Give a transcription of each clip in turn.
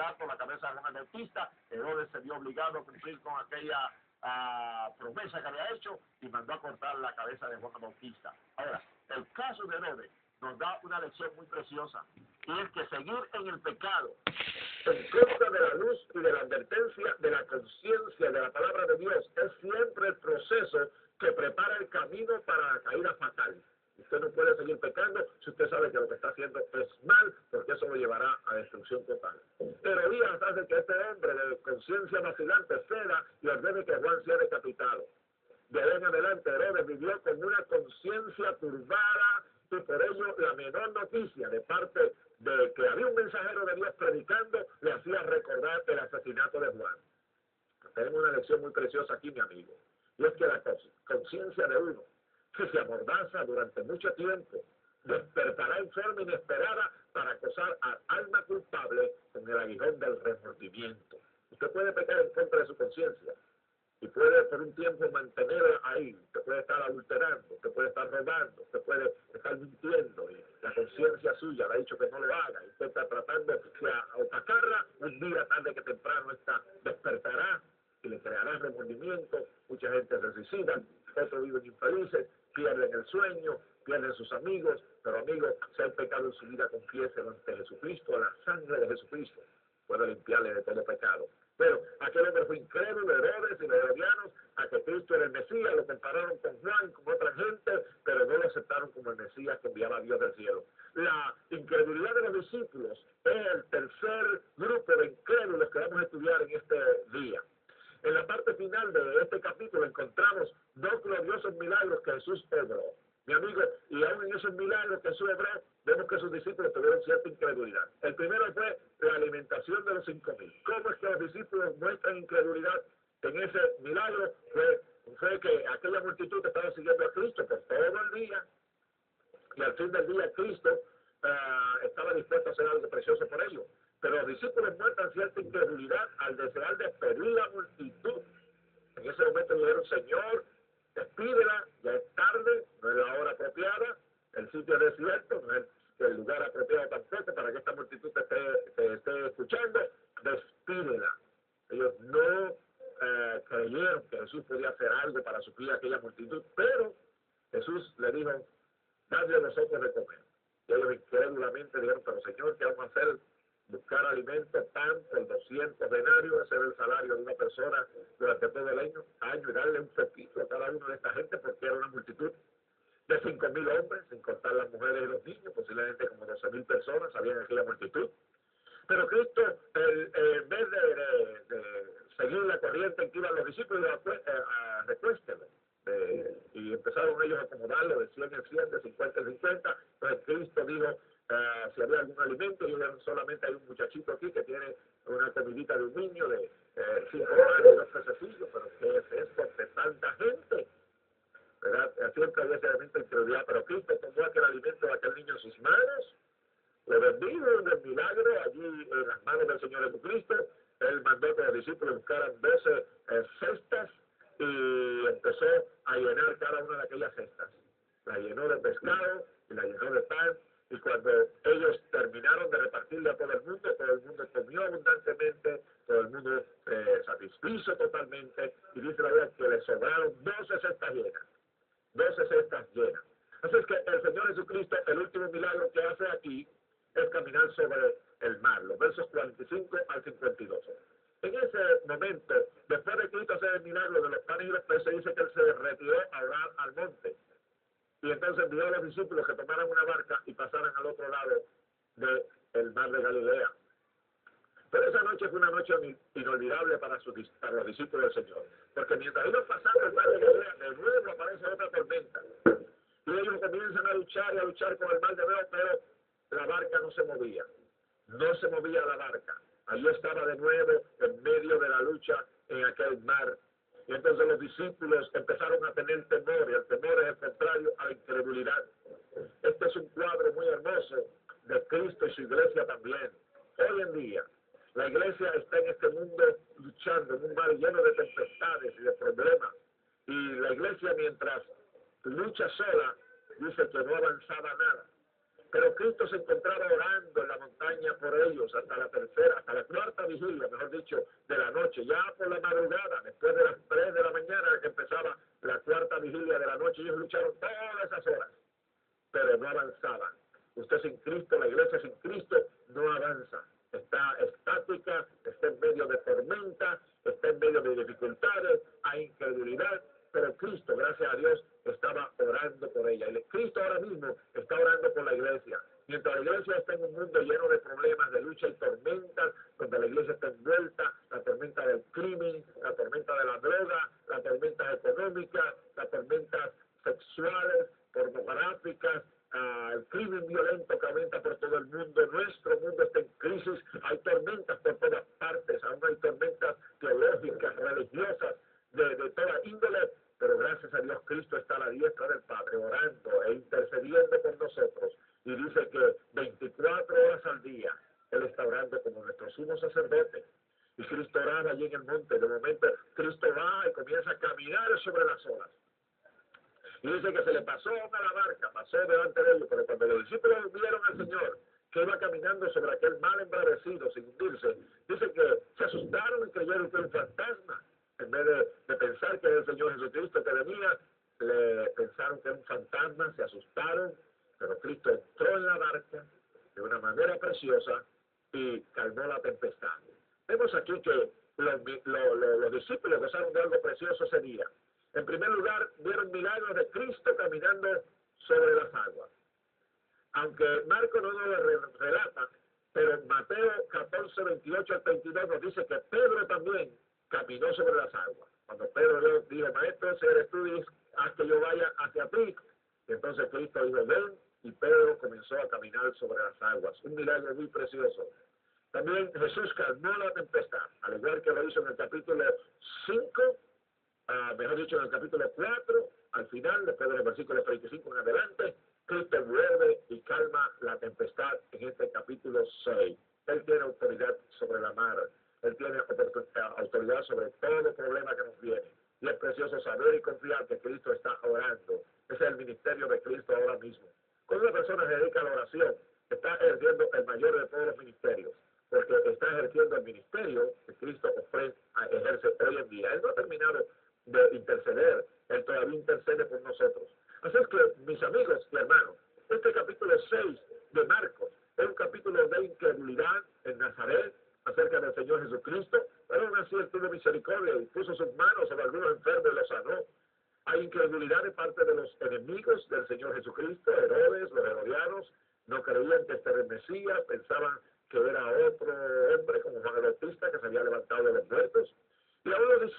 Pilato la cabeza de Juan el Bautista. Herodes se vio obligado a cumplir con aquella promesa que había hecho y mandó a cortar la cabeza de Juan el Bautista. Ahora, el caso de Herodes nos da una lección muy preciosa, y es que seguir en el pecado, en contra de la luz y de la advertencia de la conciencia de la palabra de Dios, es siempre el proceso que prepara el camino para la caída fatal. Usted no puede seguir pecando si usted sabe que lo que está haciendo es mal, porque eso lo llevará a destrucción total. Herodías hace que este hombre de conciencia vacilante ceda y ordene que Juan sea decapitado. De ahí en adelante, Herodes vivió con una conciencia turbada, y por ello la menor noticia de parte de que había un mensajero de Dios predicando le hacía recordar el asesinato de Juan. Tenemos una lección muy preciosa aquí, mi amigo, y es que la conciencia de uno que se amordaza durante mucho tiempo despertará en forma inesperada para acosar al alma culpable con el aguijón del remordimiento. Usted puede pecar en contra de su conciencia y puede por un tiempo mantenerla ahí. Usted puede estar adulterando, usted puede estar robando, usted puede estar mintiendo y la conciencia suya le ha dicho que no lo haga y usted está tratando de opacarla. Un día tarde que temprano esta despertará y le creará remordimiento. Mucha gente se suicida, otros viven infelices, pierden el sueño, pierden sus amigos, pero amigos, si hay pecado en su vida, confiéselo ante Jesucristo. La sangre de Jesucristo puede limpiarle de todo pecado. Pero aquel hombre fue incrédulo, Herodes y los herodianos, a que Cristo era el Mesías, lo compararon con Juan, con otra gente, pero no lo aceptaron como el Mesías que enviaba Dios del cielo. La incredulidad de los discípulos es el tercer grupo de incrédulos que vamos a estudiar en este día. En la parte final de este capítulo encontramos dos gloriosos milagros que Jesús obró. Mi amigo, y aún en esos milagros que Jesús obró, vemos que sus discípulos tuvieron cierta incredulidad. El primero fue la alimentación de los 5,000. ¿Cómo es que los discípulos muestran incredulidad en ese milagro? Fue que aquella multitud estaba siguiendo a Cristo por todo el día, y al fin del día Cristo estaba dispuesto a hacer algo precioso por ellos. Pero los discípulos muestran cierta incredulidad al desear despedir la multitud. En ese momento dijeron: Señor, despídela, ya es tarde, no es la hora apropiada, el sitio es desierto, no es el lugar apropiado tampoco para que esta multitud te esté escuchando, despídela. Ellos no creyeron que Jesús podía hacer algo para suplir a aquella multitud, pero Jesús le dijo: dadle a nosotros de comer. Y ellos incrédulamente dijeron: pero Señor, ¿qué vamos a hacer? Buscar alimento, pan por 200 denarios, hacer el salario de una persona durante todo el año y darle un poquito a cada uno de esta gente, porque era una multitud de 5,000 hombres, sin contar las mujeres y los niños, posiblemente como 12,000 personas había en aquella multitud. Pero Cristo, en vez de seguir la corriente en que iban los discípulos, recuéstelo. Y empezaron ellos a acomodarlo de 100 en 100, de 50 en 50. Entonces Cristo dijo: si había algún alimento, y solamente hay un muchachito aquí que tiene una comidita de un niño de 5 panes y 2 pececillos, pero ¿qué es esto de tanta gente? ¿Verdad? Siempre había ese elemento de incredulidad, pero Cristo tomó aquel alimento de aquel niño en sus manos, lo bendijo en el milagro allí en las manos del Señor Jesucristo. Él mandó que los discípulos buscaran 12 cestas y empezó a llenar cada una de aquellas cestas. La llenó de pescado y la llenó de pan. Y cuando ellos terminaron de repartirle a todo el mundo comió abundantemente, todo el mundo satisfizo totalmente, y dice la verdad que le sobraron 12 cestas llenas. 12 cestas llenas. Así es que el Señor Jesucristo, el último milagro que hace aquí es caminar sobre el mar, los versos 45 al 52. En ese momento, después de Cristo hacer el milagro de los panes y los peces, dice que él se retiró a orar al monte. Y entonces envió a los discípulos que tomaran una barca y pasaran al otro lado del mar de Galilea. Pero esa noche fue una noche inolvidable para los discípulos del Señor. Porque mientras ellos pasaban el mar de Galilea, de nuevo aparece otra tormenta. Y ellos comienzan a luchar con el mar de nuevo, pero la barca no se movía. No se movía la barca. Allí estaba de nuevo en medio de la lucha en aquel mar. Y entonces los discípulos empezaron a tener temor, y el temor es el contrario a la incredulidad. Este es un cuadro muy hermoso de Cristo y su iglesia también. Hoy en día, la iglesia está en este mundo luchando, en un mar lleno de tempestades y de problemas. Y la iglesia, mientras lucha sola, dice que no avanzaba nada. Pero Cristo se encontraba orando en la montaña por ellos hasta la cuarta vigilia, mejor dicho, de la noche, ya por la madrugada, después de las 3 de la mañana que empezaba la cuarta vigilia de la noche. Ellos lucharon todas esas horas, pero no avanzaban. Usted sin Cristo, la iglesia sin Cristo no avanza. Está estática, está en medio de tormenta, está en medio de dificultades, hay incredulidad, pero Cristo, gracias a Dios, estaba orando por ella. Y Cristo ahora mismo está orando por la iglesia. Mientras la iglesia está en un mundo lleno de problemas, de lucha y tormentas, donde la iglesia está envuelta, la tormenta del crimen, la tormenta de la droga, las tormentas económicas, las tormentas sexuales, pornográficas, el crimen violento que aumenta por todo el mundo. Nuestro mundo está en crisis, hay tormentas por todas partes, aún hay tormentas teológicas, religiosas, de toda índole, pero gracias a Dios Cristo está a la diestra del Padre, orando e intercediendo por nosotros, y dice que 24 horas al día Él está orando como nuestro sumo sacerdote. Y Cristo oraba allí en el monte. De momento Cristo va y comienza a caminar sobre las olas. Y dice que se le pasó a la barca, pasó delante de ellos, pero cuando los discípulos vieron al Señor, que iba caminando sobre aquel mar embravecido sin hundirse, dice que se asustaron y creyeron que era un fantasma. En vez de pensar que era el Señor Jesucristo que venía, le pensaron que era un fantasma, se asustaron, pero Cristo entró en la barca de una manera preciosa y calmó la tempestad. Vemos aquí que los discípulos gozaron de algo precioso ese día. En primer lugar, vieron milagros de Cristo caminando sobre las aguas. Aunque Marco no nos lo relata, pero en Mateo 14, 28 al 32 nos dice que Pedro también caminó sobre las aguas. Cuando Pedro le dijo, maestro, si eres tú, haz que yo vaya hacia ti. Y entonces Cristo dijo, ven, y Pedro comenzó a caminar sobre las aguas. Un milagro muy precioso. También Jesús calmó la tempestad, al igual que lo hizo en el capítulo 5, mejor dicho, en el capítulo 4, al final, después de los versículos 35 en adelante, Cristo vuelve y calma la tempestad en este capítulo 6. Él tiene autoridad sobre la mar, Él tiene autoridad sobre todo problema que nos viene. Y es precioso saber y confiar que Cristo está orando. Ese es el ministerio de Cristo ahora mismo. Cuando una persona se dedica a la oración, está ejerciendo el mayor de todos los ministerios, porque está ejerciendo el ministerio que Cristo ejerce hoy en día. Él no ha terminado de interceder, Él todavía intercede por nosotros. Así es que, mis amigos y hermanos, este capítulo 6 de Marcos es un capítulo de incredulidad en Nazaret acerca del Señor Jesucristo, pero aún así Él tuvo misericordia y puso sus manos sobre algunos enfermos y los sanó. Hay incredulidad de parte de los enemigos del Señor Jesucristo. Herodes, los herodianos, no creían que este era el Mesías, pensaban que era otro hombre como Juan el Bautista que se había levantado de los muertos. Y aún los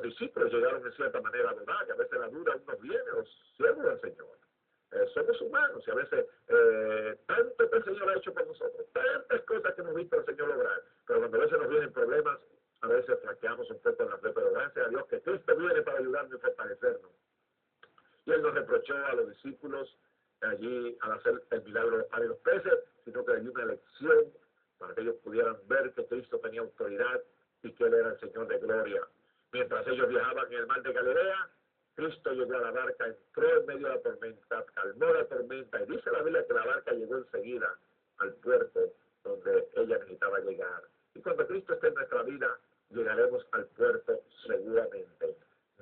discípulos llegaron en cierta manera a dudar, que a veces la duda aún nos viene, los siervos del Señor. Somos humanos y a veces tanto que el Señor ha hecho por nosotros, tantas cosas que hemos visto al Señor lograr, pero cuando a veces nos vienen problemas, a veces flaqueamos un poco en la fe, pero gracias a Dios que Cristo viene para ayudarnos y fortalecernos. Y Él nos reprochó a los discípulos allí al hacer el milagro de los panes y los peces, sino que le dio una lección para que ellos pudieran ver que Cristo tenía autoridad y que Él era el Señor de gloria. Mientras ellos viajaban en el mar de Galilea, Cristo llegó a la barca, entró en medio de la tormenta, calmó la tormenta, y dice la Biblia que la barca llegó enseguida al puerto donde ella necesitaba llegar. Y cuando Cristo esté en nuestra vida, llegaremos al puerto seguramente.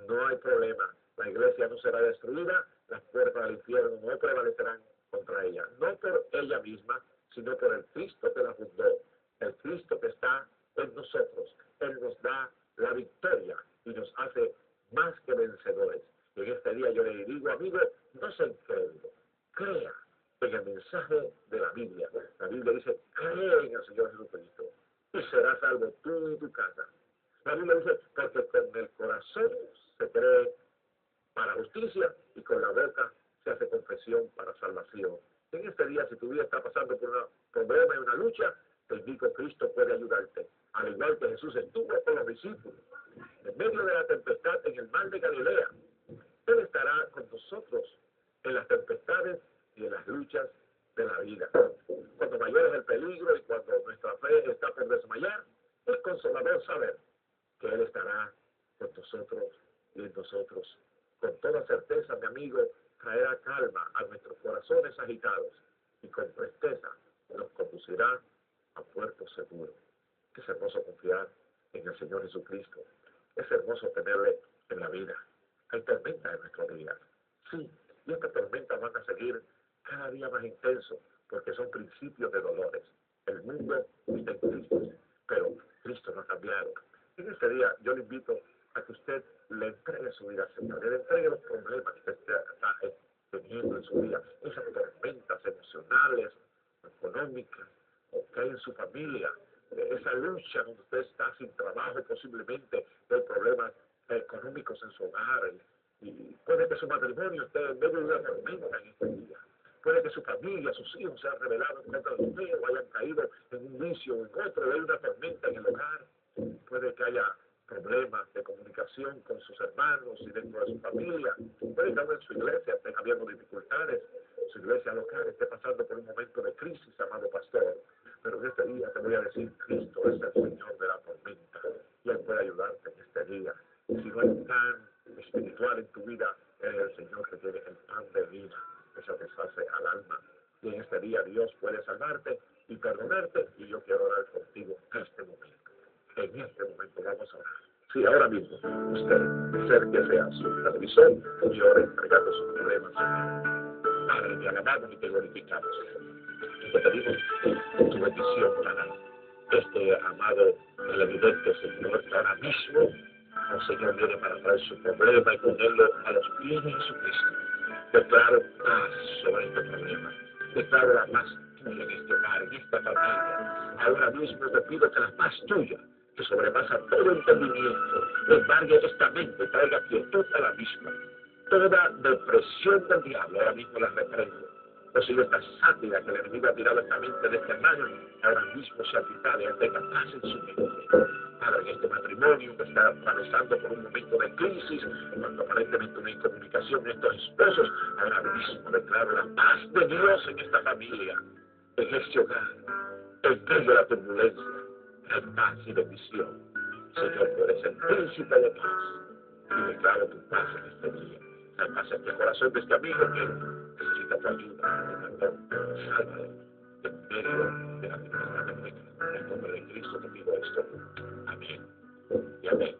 No hay problema. La iglesia no será destruida, las puertas del infierno no prevalecerán contra ella. No por ella misma, sino por el Cristo que la fundó, el Cristo que está en nosotros. Él nos da la victoria y nos hace más que vencedores. Y en este día yo le digo, amigo, no sea incrédulo, crea en el mensaje de la Biblia. La Biblia dice, cree en el Señor Jesucristo y serás salvo tú y tu casa. La Biblia dice, porque con el corazón se cree para justicia y con la boca se hace confesión para salvación. En este día, si tu vida está pasando por un problema y una lucha, te indico, Cristo puede ayudarte. Al igual que Jesús estuvo con los discípulos, en medio de la tempestad en el mar de Galilea, Él estará con nosotros en las tempestades y en las luchas de la vida. Cuando mayor es el peligro y cuando nuestra fe está por desmayar, es consolador saber que Él estará con nosotros y en nosotros. Con toda certeza, mi amigo, traerá calma a nuestros corazones agitados y con presteza nos conducirá a puerto seguro. Es hermoso confiar en el Señor Jesucristo. Es hermoso tenerle en la vida. Hay tormentas en nuestro día. Sí, y estas tormentas van a seguir cada día más intenso porque son principios de dolores. El mundo está en crisis, pero Cristo no ha cambiado. En este día yo le invito a que usted le entregue su vida al Señor, le entregue los problemas que usted está teniendo en su vida, esas tormentas emocionales, económicas, o que hay en su familia, esa lucha donde usted está sin trabajo, posiblemente hay problemas económicos en su hogar, y puede que su matrimonio esté en medio de una tormenta en este día. Puede que su familia, sus hijos se han rebelado contra los míos o hayan caído en un vicio o en otro, hay una tormenta en el hogar. Puede que haya problemas de comunicación con sus hermanos y dentro de su familia. Puede que aún en su iglesia estén habiendo dificultades, su iglesia local esté pasando por un momento de crisis, amado pastor. Pero en este día te voy a decir, Cristo es el Señor de la tormenta y Él puede ayudarte en este día. Y si no hay un pan espiritual en tu vida, Él es el Señor que tiene el pan de vida que satisface al alma. Y en este día Dios puede salvarte y perdonarte, y yo quiero orar contigo en este momento. En este momento vamos a orar. Sí, ahora mismo, usted, acérquese a su televisor y ore entregando sus problemas, Señor. Padre, te alabamos y te glorificamos. Y te pedimos tu bendición para este amado televidente, Señor, que ahora mismo, oh Señor, viene para traer su problema y ponerlo a los pies de Jesucristo. Declaro paz sobre este problema. Declaro la paz tuya en este hogar, en esta familia. Ahora mismo te pido que la paz tuya, que sobrepasa todo entendimiento, embargue esta mente, traiga quietud a la misma. Toda depresión del diablo ahora mismo la reprendo. Oh Señor, esta sátira que el enemigo ha tirado a esta mente de este hermano, ahora mismo se ha quitado y tenga paz en su mente. Padre, en este matrimonio que está atravesando por un momento de crisis, cuando aparentemente no hay comunicación de estos esposos, ahora mismo declaro la paz de Dios en esta familia, en este hogar, en medio de la turbulencia, hay paz y bendición. Señor, tú eres el príncipe de paz, y declaro tu paz en este día. Hay paz en el corazón de este amigo que necesita tu ayuda, tu perdón, sálvale en medio de la tempestad. En el nombre de Cristo te pido esto. Amén y amén.